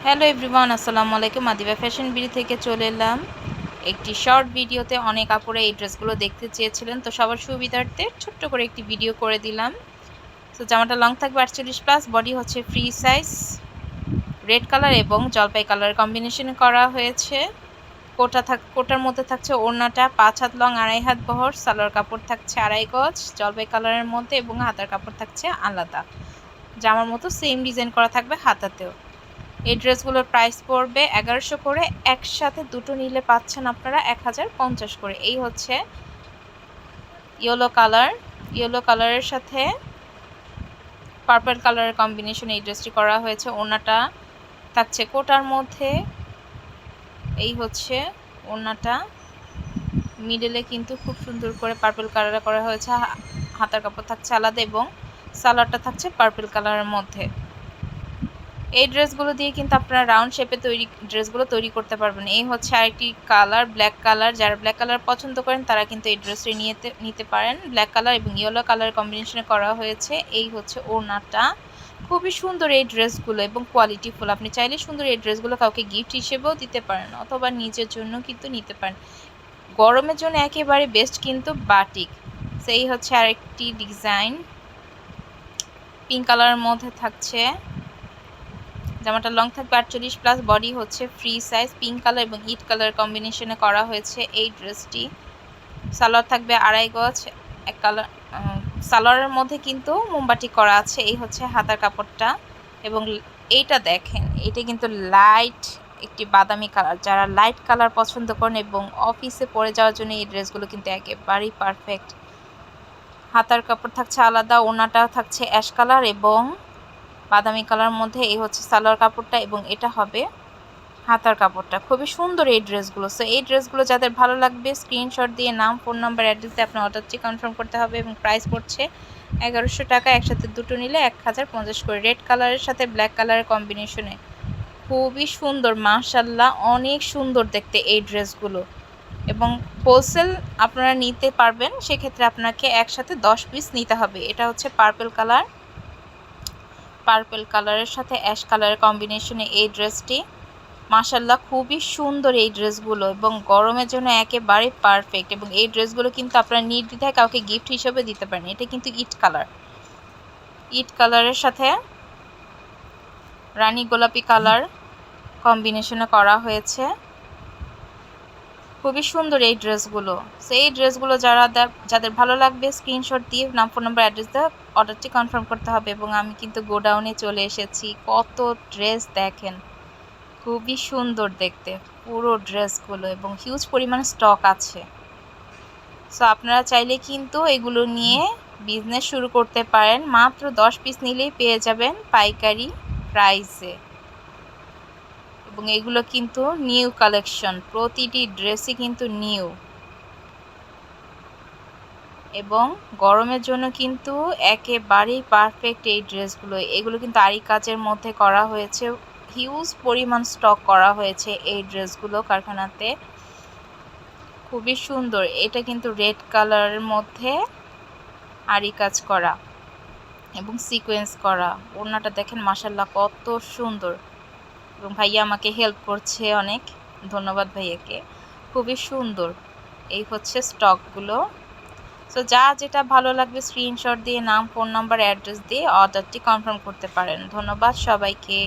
Hello everyone, আসসালামু আলাইকুম। Madiba fashion BD থেকে চলে এলাম একটি শর্ট ভিডিওতে। অনেক আপুরা এই ড্রেসগুলো দেখতে চেয়েছিলেন, তো সবার সুবিধার্থে ছোট্ট করে একটি ভিডিও করে দিলাম। তো জামাটা লং থাকবে 48+, বডি হচ্ছে ফ্রি সাইজ, রেড কালার এবং জলপাই কালার কম্বিনেশনে করা হয়েছে। কোটার মধ্যে থাকছে ওড়নাটা 5 হাত লং, 2.5 হাত বহর, সালোয়ার কাপড় থাকছে 2.5 গজ জলপাই কালারের মধ্যে এবং হাতার কাপড় থাকছে আলাদা। জামার মতো সেম ডিজাইন করা থাকবে হাতাতেও। এই ড্রেসগুলোর প্রাইস পড়বে 1100 করে, একসাথে দুটো নিলে পাচ্ছেন আপনারা 1050 করে। এই হচ্ছে ইয়েলো কালারের সাথে পার্পল কালারের কম্বিনেশন এই ড্রেসটি করা হয়েছে। ওড়নাটা থাকছে কোটার মধ্যে, এই হচ্ছে ওড়নাটা, মিডলে কিন্তু খুব সুন্দর করে পার্পল কালার করা হয়েছে। হাতার কাপড় থাকছে আলাদা এবং সালোয়ারটা থাকছে পার্পল কালারের মধ্যে। এই ড্রেসগুলো দিয়ে কিন্তু আপনারা রাউন্ড শেপে ড্রেসগুলো তৈরি করতে পারবেন। এই হচ্ছে আরেকটি কালার, ব্ল্যাক কালার। যারা ব্ল্যাক কালার পছন্দ করেন তারা কিন্তু এই ড্রেসটি নিতে পারেন। ব্ল্যাক কালার এবং ইয়েলো কালার কম্বিনেশনে করা হয়েছে। এই হচ্ছে ওড়নাটা, খুবই সুন্দর এই ড্রেসগুলো এবং কোয়ালিটিফুল। আপনি চাইলে সুন্দর এই ড্রেসগুলো কাউকে গিফট হিসেবেও দিতে পারেন অথবা নিজের জন্য কিন্তু নিতে পারেন। গরমের জন্য একেবারে বেস্ট কিন্তু বাটিক। সেই হচ্ছে আরেকটি ডিজাইন, পিঙ্ক কালারের মধ্যে থাকছে। জামাটা লং থাকবে 48+, বডি হচ্ছে ফ্রি সাইজ, পিঙ্ক কালার এবং ইট কালার কম্বিনেশনে করা হয়েছে এই ড্রেসটি। সালোয়ার থাকবে 2.5 গজ, এক কালার। সালোয়ারের মধ্যে কিন্তু মোমবাতি করা আছে। এই হচ্ছে হাতার কাপড়টা এবং এইটা দেখেন, এটা কিন্তু লাইট একটি বাদামি কালার। যারা লাইট কালার পছন্দ করেন এবং অফিসে পরে যাওয়ার জন্য এই ড্রেসগুলো কিন্তু একেবারেই পারফেক্ট। হাতার কাপড় থাকছে আলাদা, ওড়নাটা থাকছে অ্যাশ কালার এবং বাদামি কালার মধ্যে। এই হচ্ছে সালোয়ার কাপড়টা এবং এটা হবে হাতার কাপড়টা। খুবই সুন্দর এই ড্রেসগুলো। সো এই ড্রেসগুলো যাদের ভালো লাগবে স্ক্রিনশট দিয়ে নাম, ফোন নাম্বার, অ্যাড্রেস দিয়ে আপনার অর্ডারটি কনফার্ম করতে হবে এবং প্রাইস পড়ছে 1100 টাকা, একসাথে দুটো নিলে 1050 করে। রেড কালারের সাথে ব্ল্যাক কালারের কম্বিনেশনে খুবই সুন্দর, মাশাল্লাহ অনেক সুন্দর দেখতে এই ড্রেসগুলো। এবং হোলসেল আপনারা নিতে পারবেন, সেক্ষেত্রে আপনাকে একসাথে 10 পিস নিতে হবে। এটা হচ্ছে পার্পল কালারের সাথে অ্যাশ কালারের কম্বিনেশনে এই ড্রেসটি। মাশাল্লাহ খুবই সুন্দর এই ড্রেসগুলো এবং গরমের জন্য একেবারে পারফেক্ট। এবং এই ড্রেসগুলো কিন্তু আপনারা নির্দ্বিধায় কাউকে গিফট হিসেবে দিতে পারেন। এটা কিন্তু ইট কালারের সাথে রানী গোলাপি কালার কম্বিনেশনে করা হয়েছে। খুবই সুন্দর এই ড্রেসগুলো। সো এই ড্রেসগুলো যাদের ভালো লাগবে স্ক্রিনশট দিয়ে নাম, ফোন নাম্বার, অ্যাড্রেস দিয়ে অর্ডারটি কনফার্ম করতে হবে। এবং আমি কিন্তু গোডাউনে চলে এসেছি। কত ড্রেস দেখেন, খুবই সুন্দর দেখতে পুরো ড্রেসগুলো এবং হিউজ পরিমাণ স্টক আছে। সো আপনারা চাইলে কিন্তু এগুলো নিয়ে বিজনেস শুরু করতে পারেন। মাত্র 10 পিস নিলেই পেয়ে যাবেন পাইকারি প্রাইসে। এবং এগুলো কিন্তু নিউ কালেকশন, প্রতিটি ড্রেসই কিন্তু নিউ এবং গরমের জন্য কিন্তু একেবারেই পারফেক্ট এই ড্রেসগুলো। এগুলো কিন্তু আরি কাজের মধ্যে করা হয়েছে, হিউজ পরিমাণ স্টক করা হয়েছে এই ড্রেসগুলো কারখানাতে। খুবই সুন্দর। এটা কিন্তু রেড কালারের মধ্যে আরি কাজ করা এবং সিকোয়েন্স করা। ওড়নাটা দেখেন মাশাল্লাহ কত সুন্দর। এবং ভাইয়া আমাকে হেল্প করছে অনেক, ধন্যবাদ ভাইয়াকে। খুবই সুন্দর। এই হচ্ছে স্টকগুলো। সো যেটা ভালো লাগবে স্ক্রিনশট দিয়ে নাম, ফোন নাম্বার, অ্যাড্রেস দিয়ে অর্ডারটি কনফার্ম করতে পারেন। ধন্যবাদ সবাইকে।